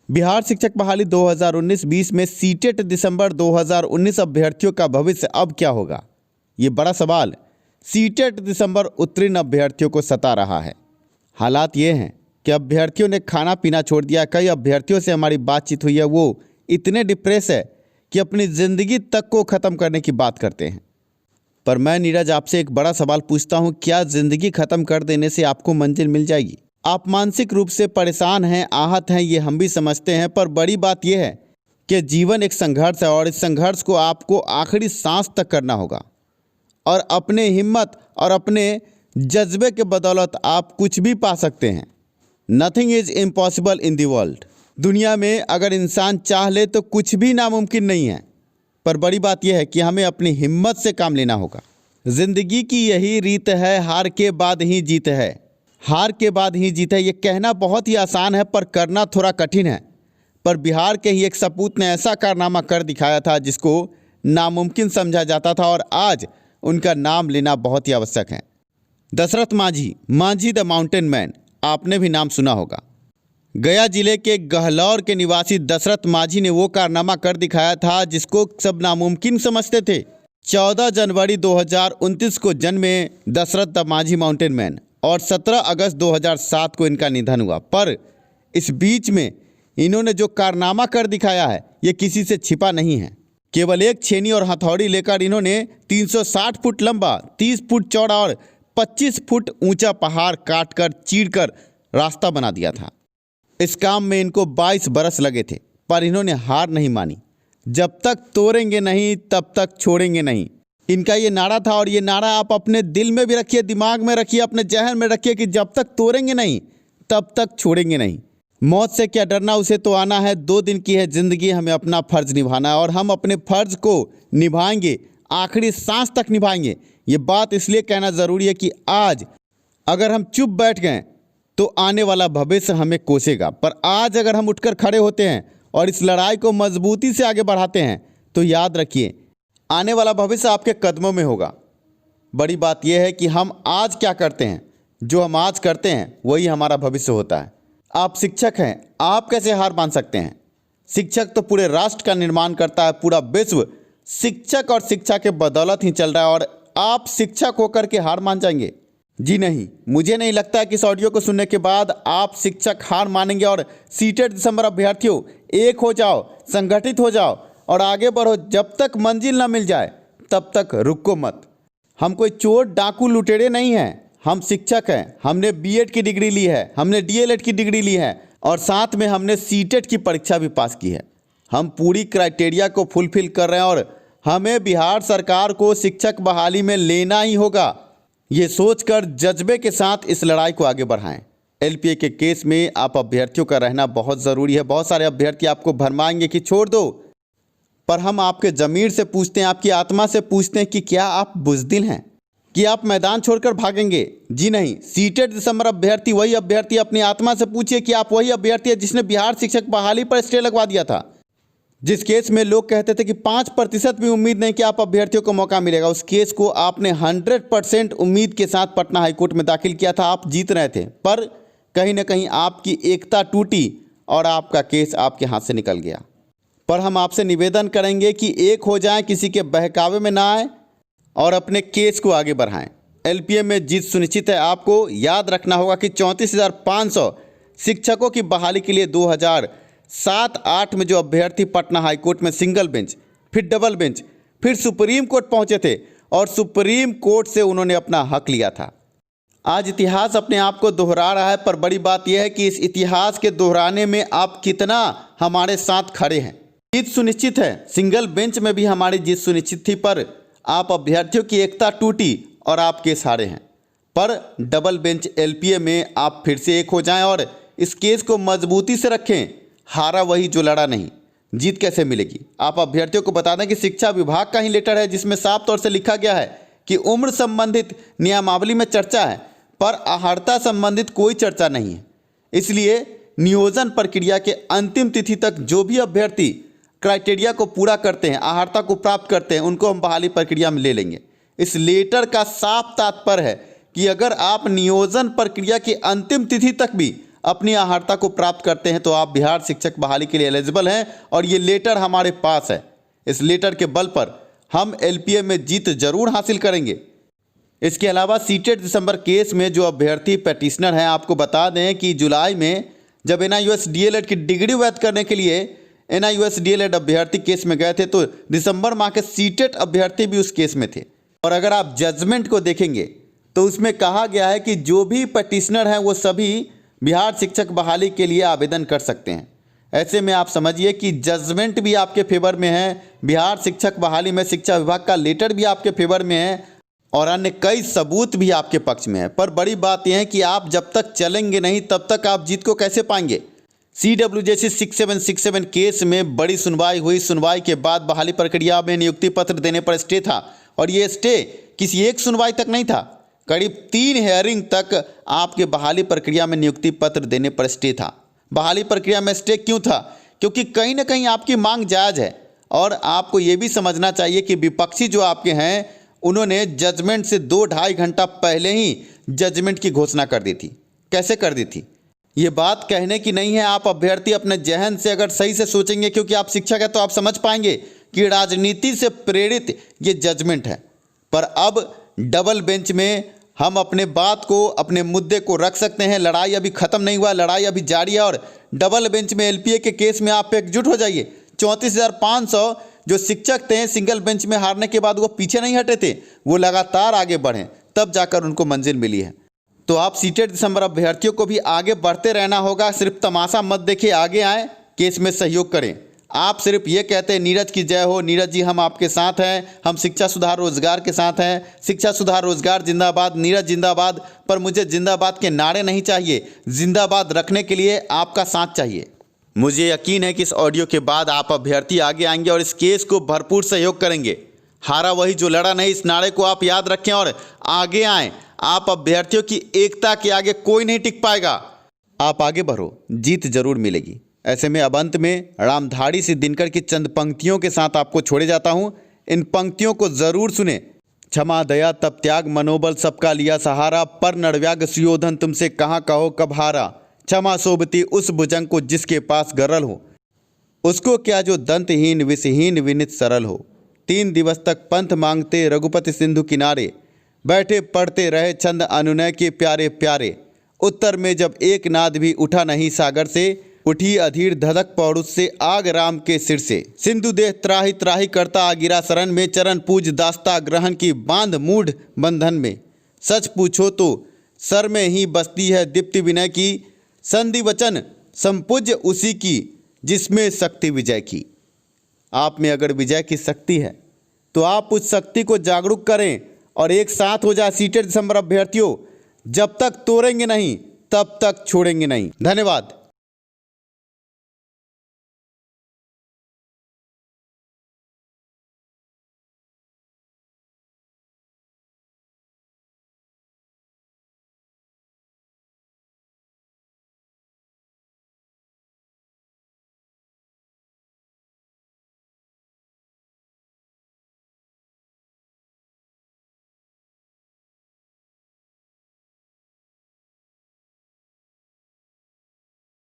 बिहार शिक्षक बहाली 2019-20 में सीटेट दिसंबर 2019 अभ्यर्थियों का भविष्य अब क्या होगा? ये बड़ा सवाल सीटेट दिसंबर उत्तीर्ण अभ्यर्थियों को सता रहा है। हालात ये हैं कि अभ्यर्थियों ने खाना पीना छोड़ दिया। कई अभ्यर्थियों से हमारी बातचीत हुई है, वो इतने डिप्रेस है कि अपनी ज़िंदगी तक को ख़त्म करने की बात करते हैं। पर मैं नीरज आपसे एक बड़ा सवाल पूछता हूँ, क्या ज़िंदगी ख़त्म कर देने से आपको मंजिल मिल जाएगी? आप मानसिक रूप से परेशान हैं, आहत हैं, ये हम भी समझते हैं, पर बड़ी बात यह है कि जीवन एक संघर्ष है और इस संघर्ष को आपको आखिरी सांस तक करना होगा। और अपने हिम्मत और अपने जज्बे के बदौलत आप कुछ भी पा सकते हैं। Nothing is impossible in the world. दुनिया में अगर इंसान चाह ले तो कुछ भी नामुमकिन नहीं है। पर बड़ी बात यह है कि हमें अपनी हिम्मत से काम लेना होगा। ज़िंदगी की यही रीत है, हार के बाद ही जीत है। हार के बाद ही जीत है, ये कहना बहुत ही आसान है पर करना थोड़ा कठिन है। पर बिहार के ही एक सपूत ने ऐसा कारनामा कर दिखाया था जिसको नामुमकिन समझा जाता था और आज उनका नाम लेना बहुत ही आवश्यक है। Dashrath Manjhi, Manjhi the mountain man, आपने भी नाम सुना होगा। गया जिले के गहलौर के निवासी दशरथ मांझी ने वो कारनामा कर दिखाया था जिसको सब नामुमकिन समझते थे। 14 जनवरी 2029 को जन्मे Dashrath the Manjhi mountain man और 17 अगस्त 2007 को इनका निधन हुआ। पर इस बीच में इन्होंने जो कारनामा कर दिखाया है ये किसी से छिपा नहीं है। केवल एक छेनी और हथौड़ी लेकर इन्होंने 360 फुट लंबा, 30 फुट चौड़ा और 25 फुट ऊंचा पहाड़ काटकर चीरकर रास्ता बना दिया था। इस काम में इनको 22 बरस लगे थे, पर इन्होंने हार नहीं मानी। जब तक तोड़ेंगे नहीं तब तक छोड़ेंगे नहीं, इनका ये नारा था। और ये नारा आप अपने दिल में भी रखिए, दिमाग में रखिए, अपने जहन में रखिए कि जब तक तोड़ेंगे नहीं तब तक छोड़ेंगे नहीं। मौत से क्या डरना, उसे तो आना है। 2 दिन की है ज़िंदगी, हमें अपना फ़र्ज़ निभाना है और हम अपने फ़र्ज़ को निभाएंगे, आखिरी सांस तक निभाएंगे। ये बात इसलिए कहना ज़रूरी है कि आज अगर हम चुप बैठ गए तो आने वाला भविष्य हमें कोसेगा, पर आज अगर हम उठकर खड़े होते हैं और इस लड़ाई को मजबूती से आगे बढ़ाते हैं तो याद रखिए आने वाला भविष्य आपके कदमों में होगा। बड़ी बात यह है कि हम आज क्या करते हैं, जो हम आज करते हैं वही हमारा भविष्य होता है। आप शिक्षक हैं, आप कैसे हार मान सकते हैं? शिक्षक तो पूरे राष्ट्र का निर्माण करता है, पूरा विश्व शिक्षक और शिक्षा के बदौलत ही चल रहा है और आप शिक्षक होकर के हार मान जाएंगे? जी नहीं, मुझे नहीं लगता है कि इस ऑडियो को सुनने के बाद आप शिक्षक हार मानेंगे। और सीटेट दिसंबर अभ्यर्थियों, एक हो जाओ, संगठित हो जाओ और आगे बढ़ो। जब तक मंजिल ना मिल जाए तब तक रुको मत। हम कोई चोर डाकू लुटेरे नहीं हैं, हम शिक्षक हैं। हमने बीएड की डिग्री ली है, हमने डीएलएड की डिग्री ली है और साथ में हमने सीटेट की परीक्षा भी पास की है। हम पूरी क्राइटेरिया को फुलफिल कर रहे हैं और हमें बिहार सरकार को शिक्षक बहाली में लेना ही होगा। ये सोचकर जज्बे के साथ इस लड़ाई को आगे बढ़ाएं। एलपीए के केस में आप अभ्यर्थियों का रहना बहुत ज़रूरी है। बहुत सारे अभ्यर्थी आपको भरमाएंगे कि छोड़ दो, पर हम आपके ज़मीर से पूछते हैं, आपकी आत्मा से पूछते हैं कि क्या आप बुज़दिल हैं, कि आप मैदान छोड़कर भागेंगे? जी नहीं। सीटेट दिसंबर अभ्यर्थी वही अभ्यर्थी, अपनी आत्मा से पूछिए कि आप वही अभ्यर्थी है जिसने बिहार शिक्षक बहाली पर स्टे लगवा दिया था। जिस केस में लोग कहते थे कि 5% भी उम्मीद नहीं कि आप अभ्यर्थियों को मौका मिलेगा, उस केस को आपने 100% उम्मीद के साथ पटना हाईकोर्ट में दाखिल किया था। आप जीत रहे थे, पर कहीं ना कहीं आपकी एकता टूटी और आपका केस आपके हाथ से निकल गया। पर हम आपसे निवेदन करेंगे कि एक हो जाएं, किसी के बहकावे में ना आए और अपने केस को आगे बढ़ाएं। एलपीए में जीत सुनिश्चित है। आपको याद रखना होगा कि 34,500 शिक्षकों की बहाली के लिए 2007-8 में जो अभ्यर्थी पटना हाईकोर्ट में सिंगल बेंच, फिर डबल बेंच, फिर सुप्रीम कोर्ट पहुंचे थे और सुप्रीम कोर्ट से उन्होंने अपना हक लिया था। आज इतिहास अपने आप को दोहरा रहा है, पर बड़ी बात यह है कि इस इतिहास के दोहराने में आप कितना हमारे साथ खड़े हैं। जीत सुनिश्चित है, सिंगल बेंच में भी हमारी जीत सुनिश्चित थी, पर आप अभ्यर्थियों की एकता टूटी और आप केस हारे हैं। पर डबल बेंच एलपीए में आप फिर से एक हो जाएं और इस केस को मजबूती से रखें। हारा वही जो लड़ा नहीं। जीत कैसे मिलेगी? आप अभ्यर्थियों को बता दें कि शिक्षा विभाग का ही लेटर है जिसमें साफ तौर से लिखा गया है कि उम्र संबंधित नियमावली में चर्चा है, पर अहर्ता संबंधित कोई चर्चा नहीं है। इसलिए नियोजन प्रक्रिया के अंतिम तिथि तक जो भी अभ्यर्थी क्राइटेरिया को पूरा करते हैं, अहर्ता को प्राप्त करते हैं, उनको हम बहाली प्रक्रिया में ले लेंगे। इस लेटर का साफ तात्पर्य है कि अगर आप नियोजन प्रक्रिया की अंतिम तिथि तक भी अपनी अर्हता को प्राप्त करते हैं तो आप बिहार शिक्षक बहाली के लिए एलिजिबल हैं और ये लेटर हमारे पास है। इस लेटर के बल पर हम एलपीए में जीत जरूर हासिल करेंगे। इसके अलावा सीटेट दिसंबर केस में जो अभ्यर्थी पेटिशनर हैं, आपको बता दें कि जुलाई में जब NIOS DLED की डिग्री वैध करने के लिए NIOS DLED अभ्यर्थी केस में गए थे तो दिसंबर माह के सीटेट अभ्यर्थी भी उस केस में थे। और अगर आप जजमेंट को देखेंगे तो उसमें कहा गया है कि जो भी पेटिशनर हैं वो सभी बिहार शिक्षक बहाली के लिए आवेदन कर सकते हैं। ऐसे में आप समझिए कि जजमेंट भी आपके फेवर में है, बिहार शिक्षक बहाली में शिक्षा विभाग का लेटर भी आपके फेवर में है और अन्य कई सबूत भी आपके पक्ष में है। पर बड़ी बात यह है कि आप जब तक चलेंगे नहीं तब तक आप जीत को कैसे पाएंगे। CWJC 6767 केस में बड़ी सुनवाई हुई। सुनवाई के बाद बहाली प्रक्रिया में नियुक्ति पत्र देने पर स्टे था और ये स्टे किसी एक सुनवाई तक नहीं था, करीब 3 हेयरिंग तक आपके बहाली प्रक्रिया में नियुक्ति पत्र देने पर स्टे था। बहाली प्रक्रिया में स्टे क्यों था? क्योंकि कहीं ना कहीं आपकी मांग जायज़ है और आपको ये भी समझना चाहिए कि विपक्षी जो आपके हैं उन्होंने जजमेंट से 2-2.5 घंटा पहले ही जजमेंट की घोषणा कर दी थी। कैसे कर दी थी? ये बात कहने की नहीं है। आप अभ्यर्थी अपने जहन से अगर सही से सोचेंगे, क्योंकि आप शिक्षक हैं, तो आप समझ पाएंगे कि राजनीति से प्रेरित ये जजमेंट है। पर अब डबल बेंच में हम अपने बात को, अपने मुद्दे को रख सकते हैं। लड़ाई अभी ख़त्म नहीं हुआ, लड़ाई अभी जारी है और डबल बेंच में एलपीए के केस में आप एकजुट हो जाइए। 34,500 जो शिक्षक थे सिंगल बेंच में हारने के बाद वो पीछे नहीं हटे थे, वो लगातार आगे बढ़े, तब जाकर उनको मंजिल मिली है। तो आप सीटेट दिसंबर अभ्यर्थियों को भी आगे बढ़ते रहना होगा। सिर्फ तमाशा मत देखिए, आगे आएँ, केस में सहयोग करें। आप सिर्फ ये कहते हैं नीरज की जय हो, नीरज जी हम आपके साथ हैं, हम शिक्षा सुधार रोजगार के साथ हैं, शिक्षा सुधार रोजगार जिंदाबाद, नीरज जिंदाबाद। पर मुझे जिंदाबाद के नारे नहीं चाहिए, जिंदाबाद रखने के लिए आपका साथ चाहिए। मुझे यकीन है कि इस ऑडियो के बाद आप अभ्यर्थी आगे आएंगे और इस केस को भरपूर सहयोग करेंगे। हारा वही जो लड़ा नहीं, इस नारे को आप याद रखें और आगे आएँ। आप अभ्यर्थियों की एकता के आगे कोई नहीं टिक पाएगा। आप आगे बढ़ो, जीत जरूर मिलेगी। ऐसे में अब अंत में रामधारी सिंह दिनकर की चंद पंक्तियों के साथ आपको छोड़े जाता हूं। इन पंक्तियों को जरूर सुने। क्षमा दया तब त्याग मनोबल सबका लिया सहारा, पर नरव्याग सुयोधन तुमसे कहाँ कहो कब हारा। क्षमा सोबती उस भुजंग को जिसके पास गरल हो, उसको क्या जो दंतहीन विषहीन विनित सरल हो। 3 दिवस तक पंथ मांगते रघुपति सिंधु किनारे, बैठे पढ़ते रहे छंद अनुनय के प्यारे प्यारे। उत्तर में जब एक नाद भी उठा नहीं सागर से, उठी अधीर धधक पौरुष से आग राम के सिर से। सिंधु देह त्राही त्राही करता आगिरा शरण में, चरण पूज दास्ता ग्रहण की बांध मूढ़ बंधन में। सच पूछो तो सर में ही बसती है दीप्ति विनय की, संधि वचन संपूज्य उसी की जिसमें शक्ति विजय की। आप में अगर विजय की शक्ति है तो आप उस शक्ति को जागरूक करें और एक साथ हो जाए। सीटेट दिसंबर अभ्यर्थियों, जब तक तोड़ेंगे नहीं तब तक छोड़ेंगे नहीं। धन्यवाद।